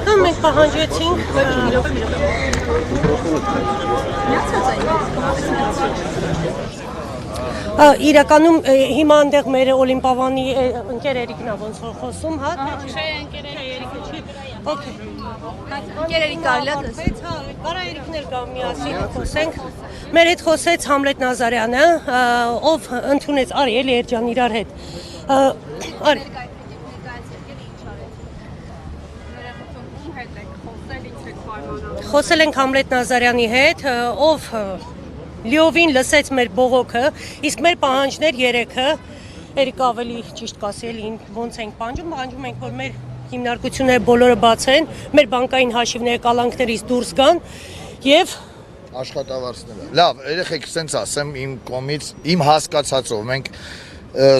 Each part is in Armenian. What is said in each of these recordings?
Մենք պահանջեցինք իրականում հիմա այնտեղ մեր Օլիմպիավանի ընկեր Էրիկն է ոնց որ խոսում, հա? Չէ, ընկեր Էրիկը չի։ Okay։ Ընկեր Էրիկ կարելի է տեսնել։ Կարա Էրիկներ գա միասին խոսենք։ Մեր հետ խոսեց Համլետ Նազարյանը, ով ընդունեց արի էլի Էրջան իրար հետ։ Արի Խոսել ենք Համլետ Նազարյանի հետ, ով լիովին լսեց մեր բողոքը, իսկ մեր պահանջներ երեքը, Էրիկ ավելի ճիշտ կասի էլի ոնց ենք պահանջում ենք, որ մեր հիմնարկությունները բոլորը բաց են, մեր բանկային հաշիվները կալանքներից դուրս գան եւ աշխատավարձները։ Լավ, երեխեք սենց ասեմ իմ կողմից, իմ հասկացածով մենք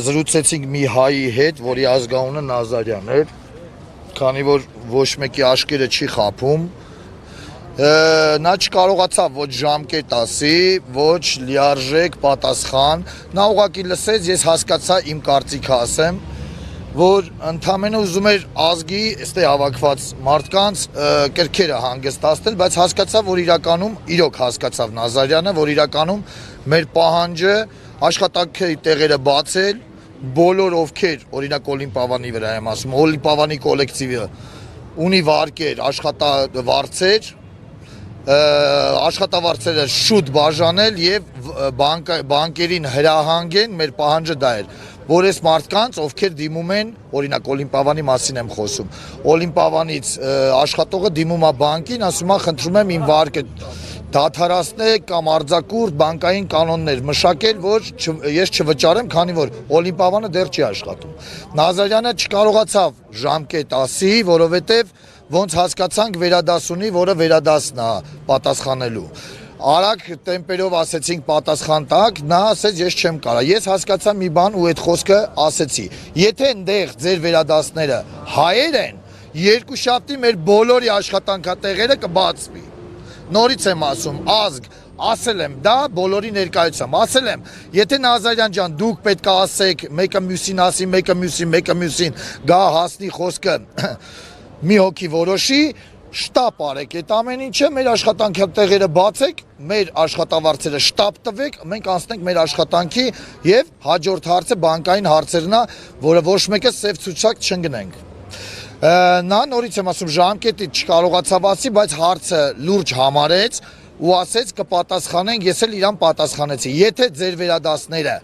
զրուցեցինք մի հայի հետ, որի ազգանունը Նազարյան էր, քանի որ ոչ մեկի աշկերը չի խաբում, նա չկարողացավ ոչ ժամկետ ասի, ոչ լիարժեք պատասխան, նա ուղղակի լսեց, ես հասկացա իմ կարծիքը ասեմ, որ ընդամենը ուզում էր ազգի այստեղ հավաքված մարդկանց կրքերը հանգստացնել, բայց հասկացավ, որ իրականում իրոք հասկացավ Նազարյանը, որ իրականում մեր պահանջը աշխատանքի տեղերը բացել, բոլոր ովքեր, օրինակ Օլիմպիավանի վրա եմ ասում, Օլիմպիավանի կոլեկտիվը ունի վարկեր, աշխատավարձեր, աշխատավարձերը շուտ բաժանել եւ բանկերին հրահանգեն, մեր պահանջը դա էր, որ այս մարդկանց, ովքեր դիմում են, օրինակ Օլիմպիավանի մասին եմ խոսում, Օլիմպիավանից աշխատողը դիմում է բանկին, ասում է խնդրում եմ իմ վարկը դադարեցնել կամ արձակուրդ բանկային կանոններ մշակել, որ ես չվճարեմ, քանի որ Օլիմպիավանը դեռ չի աշխատում։ Նազարյանը չկարողացավ ժամկետ ասի, որովհետև ոնց հասկացանք վերադաս ունի, որը վերադասն է պատասխանելու։ Արագ տեմպերով ասեցինք պատասխան տակ, նա ասեց ես չեմ կարա։ Ես հասկացա մի բան ու այդ խոսքը ասեցի։ Եթե այնտեղ ձեր վերադասները հայեր են, երկուշաբթի մեր բոլորի աշխատանքատեղերը կբացվի։ Նորից եմ ասում, ազգ, ասել եմ դա բոլորի ներկայությամբ, ասել եմ, եթե Նազարյան ջան դուք պետք է ասեք, մեկը մյուսին ասի, մեկը մյուսին, գա հասնի խոսքը մի հոգի որոշի, շտապ արեք այդ ամեն ինչը, մեր աշխատանքատեղերը բացեք, մեր աշխատավարձերը շտապ տվեք, մենք անցնենք մեր աշխատանքի եւ հաջորդ հարցը բանկային հարցերն է, որը ոչ մեկը սև ցուցակ չընկնենք։ Նա նորից եմ ասում ժամկետից չկարողացավ ասի, բայց հարցը լուրջ համարեց ու ասեց կպատասխանենք, ես էլ իրան պատասխանեցի։ Եթե ձեր վերադասները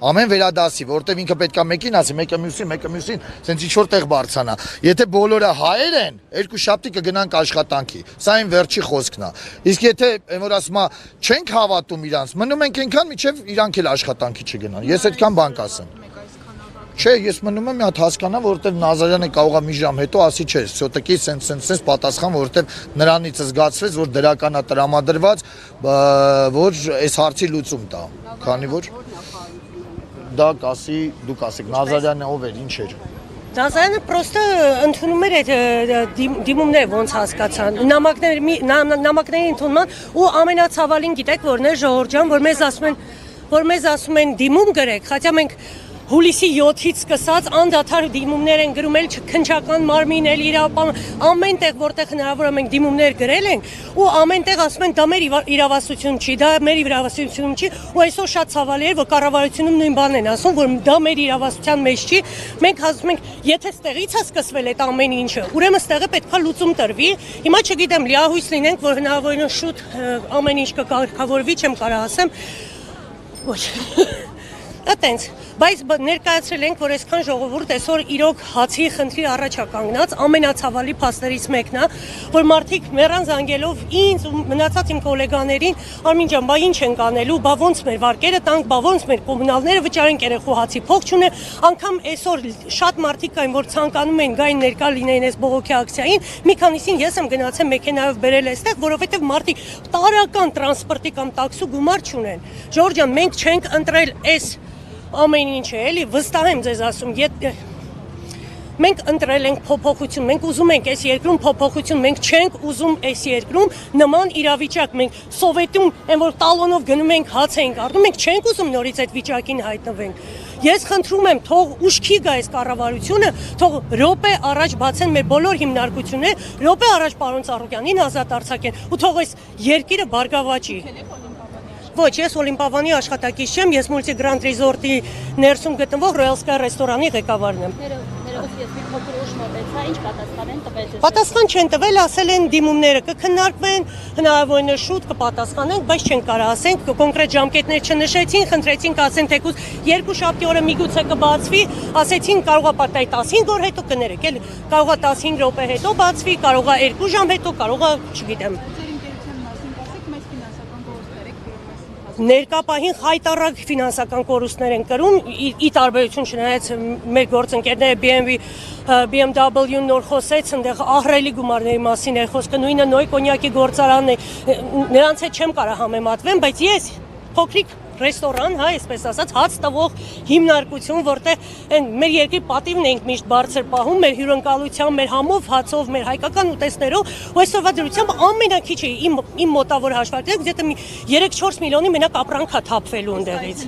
ամեն վերադասի, որտեվ ինքը պետքա մեկին ասի, մեկը մյուսին, սենց ինչ-որ տեղ բարձանա։ Եթե բոլորը հայեր են, երկուշաբթի կգնանք աշխատանքի։ Սա իմ վերջի խոսքն է։ Իսկ եթե որ ասում է չենք հավատում իրանց, մնում ենք այնքան մինչև իրանք էլ աշխատանքի չգնան։ Ես այդքան բան կասեմ։ Չէ, ես մնում եմ մի հատ հասկանա, որովհետև Նազարյանը կարող է մի ժամ հետո ասի չէ, սյոտակի սենց պատասխան, որովհետև նրանից զգացվեց, որ դրական է տրամադրված, որ այս հարցի լուծում տա, քանի որ դա կասի, դուք ասեք, Նազարյանը ով էր, ինչ էր։ Նազարյանը պրոստը ընդունում էր այդ դիմումները ոնց հասկացան, նամակների ընդունման ու ամենացավալին գիտեք որն է Ժողովուրդ ջան, որ մեզ ասում են դիմում գրեք, խաչա մենք հուլիսի 7-ից սկսած անդադար դիմումներ են գրում էլ քննչական մարմին էլ իրավապահ ամեն տեղ որտեղ հնարավոր է մենք դիմումներ գրել ենք ու ամեն տեղ ասում են դա մեր իրավասություն չի, դա մեր իրավասություն չի ու այսօր շատ ցավալի է որ կառավարությունում նույն բանն են ասում որ դա մեր իրավասության մեջ չի մենք ասում ենք եթե ստեղից է սկսվել այդ ամեն ինչը ուրեմն ստեղը պետքա լուծում տրվի հիմա չգիտեմ լիահույս լինենք որ հնարավորինս շուտ ամեն ինչ կկարգավորվի չեմ կարող ասեմ ոչ Այտենց, բայց ներկայացրել ենք, որ այսքան ժողովուրդ այսօր իրոք հացի խնդրի առաջ է կանգնած, ամենացավալի փաստերից մեկն է, որ մարդիկ մեռան զանգելով ինձ ու մնացած իմ գոլեգաներին, Արմին ջան, բա ինչ ենք անելու, բա ոնց մեր վարկերը տանք, բա ոնց մեր կոմունալները վճարենք երեխու հացի փող չունեն, անգամ այսօր շատ մարդիկ կային, որ ցանկանում են գային ներկա լինեին այս բողոքի ակցիային, մի քանիսին ես եմ գնացել մեքենայով բերել այստեղ, որովհետև մարդիկ տարական տրանսպորտի կամ տաքսու գումար չունեն։ Ժողովուրդ ջան, մենք չենք ընտրել այս ամեն ինչ է, էլի, վստահ եմ ձեզ ասում, մենք ընտրել ենք փոփոխություն, մենք ուզում ենք այս երկրում փոփոխություն, մենք չենք ուզում այս երկրում նման իրավիճակ, մենք սովետում են որ տալոնով գնում ենք հաց ենք առնում, մենք չենք ուզում նորից այդ վիճակին հայտնվենք։ Ես խնդրում եմ, թող ուշքի գա այս կառավարությունը, թող րոպե առաջ բացեն մեր բոլոր հիմնարկությունները, րոպե առաջ պարոն Ծառուկյանին ազատ արձակեն ու թող այս երկիրը բարգավաճի։ Ոչ, ես Օլիմպիավանի աշխատակից չեմ, ես Multi-Grand Resort-ի ներսում գտնվող Royal Sky ռեստորանի ղեկավարն եմ։ Ներողություն, ես մի փոքր ուշ մոտեցա, ինչ պատասխան են տվել ձեզ։ Պատասխան չեն տվել, ասել են դիմումները կքննարկվեն, հնարավորինս շուտ կպատասխանենք, բայց չեն կարող ասենք, կոնկրետ ժամկետներ չնշեցին, խնդրեցինք ասեն թեկուզ երկու շաբթի օրը միգուցե կբացվի, ասեցին կարող է պատահի 15 օր հետո կներեք, էլ կարող է 15 րոպե հետո բացվի, կարող է 2 ժամ հետո, կարող է, չգիտեմ։ Ներկապահին խայտարակ ֆինանսական կորուստներ են կրում, ի տարբերություն չնայած մեր գործընկերները BMW-ն նոր խոսեց, այնտեղ ահռելի գումարների մասին է խոսքը, նույնը Նոյ կոնյակի գործարանն է, նրանց հետ չեմ կարող համեմատվեմ, բայց ես փոքրիկ ռեստորան, հա, այսպես ասած, հաց տվող հիմնարկություն, որտեղ մեր երկրի պատիվն ենք միշտ բարձր պահում, մեր հյուրընկալությամբ, մեր համով, հացով, մեր հայկական ուտեստներով, ու այսօրվա դրությամբ ամենակիչը իմ մոտավոր հաշվարկներով գիտե 3-4 միլիոնի մենակ ապրանք է թափվելու ընդեղից։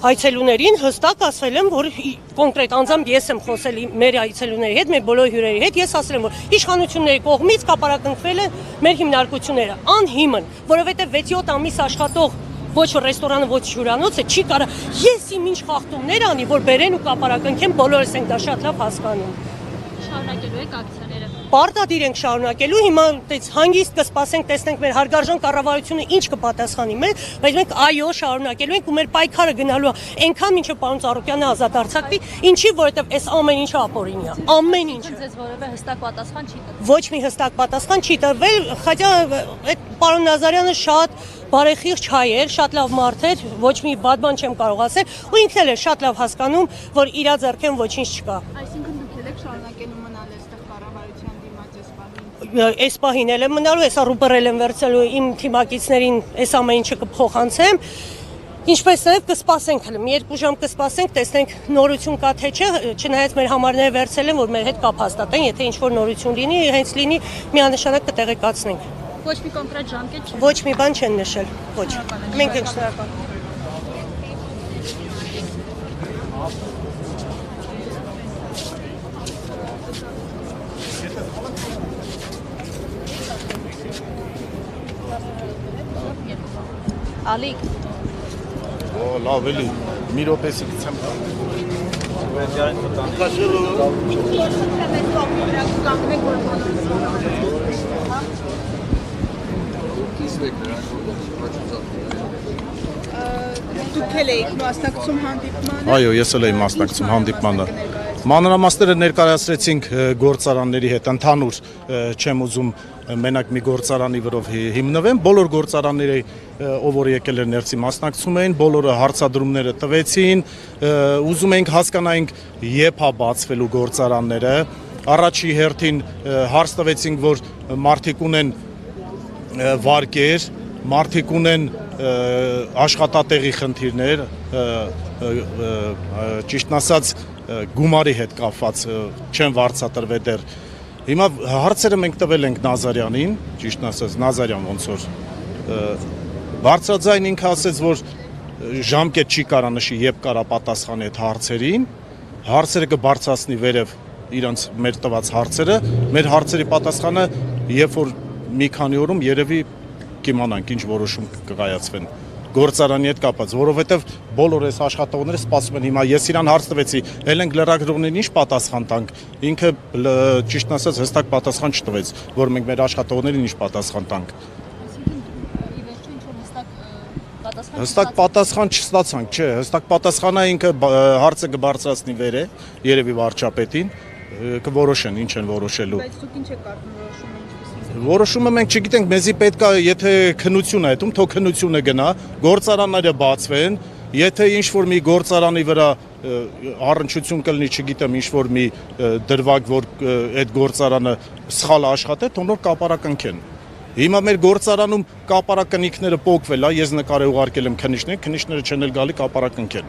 Այցելուներին հստակ ասել եմ, որ կոնկրետ անձամբ ես եմ խոսել մեր այցելուների հետ, մեր բոլոր հյուրերի հետ, ես ասել եմ, որ իշխանությունների կողմից կապարակնքվել են մեր հիմնարկությունները, անհիմն, որովհետև 6-7 ամիս աշխատող ոչ ռեստորանը, ոչ հյուրանոցը չի կարող ես իմ ինչ խախտումներ անի, որ բերեն ու կապարակնքեն, բոլորս ենք դա շատ լավ հասկանում։ Շարունակելու եք ակցիաները։ Պարտադիր ենք շարունակելու, հիմա հանգիստ կսպասենք, տեսնենք մեր հարգարժան կառավարությունը ինչ կպատասխանի մեզ, բայց մենք այո շարունակելու ենք ու մեր պայքարը գնալու է այնքան մինչև պարոն Ծառուկյանը ազատ արձակվի, ինչի որովհետև այս ամեն ինչը ապօրինի է, ամեն ինչ։ Ձեզ որևէ հստակ պատասխան չի տվել։ Ոչ մի հստակ պատասխան չի տրվել, խաչա այդ պարոն Նազարյանը շատ բարեխիղճ հայ էր, շատ լավ մարդ էր, ոչ մի բադ բան չեմ կարող ասել, ու ինքն էլ է շատ լավ հասկանում, որ իր ձեռքեն ոչինչ չկա։ Այսինքն դուք եք շարունակելու մնալ այստեղ կառավարության դիմաց այս պահին։ Այս պահին էլ եմ մնալու, այսա ռուբերել եմ վերցելու իմ թիմակիցներին, այս ամեն ինչը կփոխանցեմ։ Ինչպես նաև կսպասենք հլը, մի 2 ժամ կսպասենք, տեսնենք նորություն կա թե չէ, չնայած մեր համարները վերցել են, որ մեր հետ կապ հաստատեն, եթե ինչ-որ նորություն լինի, հենց լինի, միանշանակ կտեղեկացնենք։ Ոչ մի կոնկրետ ժամկետ չի։ Ոչ մի բան չեն նշել, ոչ։ Մենք ենք շնորհակալ։ Ալիկ, լավ էլի, մի րոպեսի գցեմ։ Դուք եք մասնակցում հանդիպմանը։ Այո, ես էլ եմ մասնակցում հանդիպմանը։ Մանրամասները ներկայացրեցինք գործարանների հետ, ընդհանուր չեմ ուզում մենակ մի գործարանի վրով հիմնվեմ, բոլոր գործարանները ով որ եկել էր ներսի մասնակցում էին, բոլորը հարցադրումները տվեցին, ուզում ենք հասկանայինք երբ է բացվելու գործարանները, առաջի հերթին հարց տվեցինք, որ մարդիկ ունեն վարկեր, մարդիկ ունեն աշխատատեղի խնդիրներ, ճիշտն ասած գումարի հետ կապված չեն վարձատրվել դեռ։ Հիմա հարցերը մենք տվել ենք Նազարյանին, ճիշտն ասած Նազարյան ոնց որ բարձրաձայն ինքը ասեց, որ ժամկետ չի կարա նշի, երբ կարա պատասխանի այդ հարցերին, հարցերը կբարձրացնի վերև իրանց մեր տված հարցերը, մեր հարցերի պատասխանը երբ որ մի քանի օրում երևի կիմանանք ինչ որոշում կկայացվեն գործարանի հետ կապած, որովհետև բոլոր այս աշխատողները սպասում են հիմա, ես իրան հարց տվեցի, ել ենք լրագրողներին ինչ պատասխան տանք, ինքը ճիշտն ասած հստակ պատասխան չտվեց, որ մենք մեր աշխատողներին ինչ պատասխան տանք։ Հստակ պատասխան չստացանք, չէ, հստակ պատասխանը ինքը հարցը կբարձրացնի վեր է, երևի վարչապետին, կորոշեն, ինչ են որոշելու։ Բայց դուք ինչ եք կարծում որոշումը ինչպես։ Որոշումը մենք չգիտենք, մեզի պետք է, եթե քննություն է այդում, թող քննությունը գնա, գործարանները բացվեն, եթե ինչ-որ մի գործարանի վրա առնչություն կլինի, չգիտեմ, ինչ-որ մի դրվագ, որ այդ գործարանը սխալ աշխատե, թող նոր կապարակնքեն։ Հիմա մեր գործարանում կապարակնիքները պոկվել է, ես նկարը ուղարկել եմ քննիչներին, քննիչները չեն էլ գալի կապարակնքեն։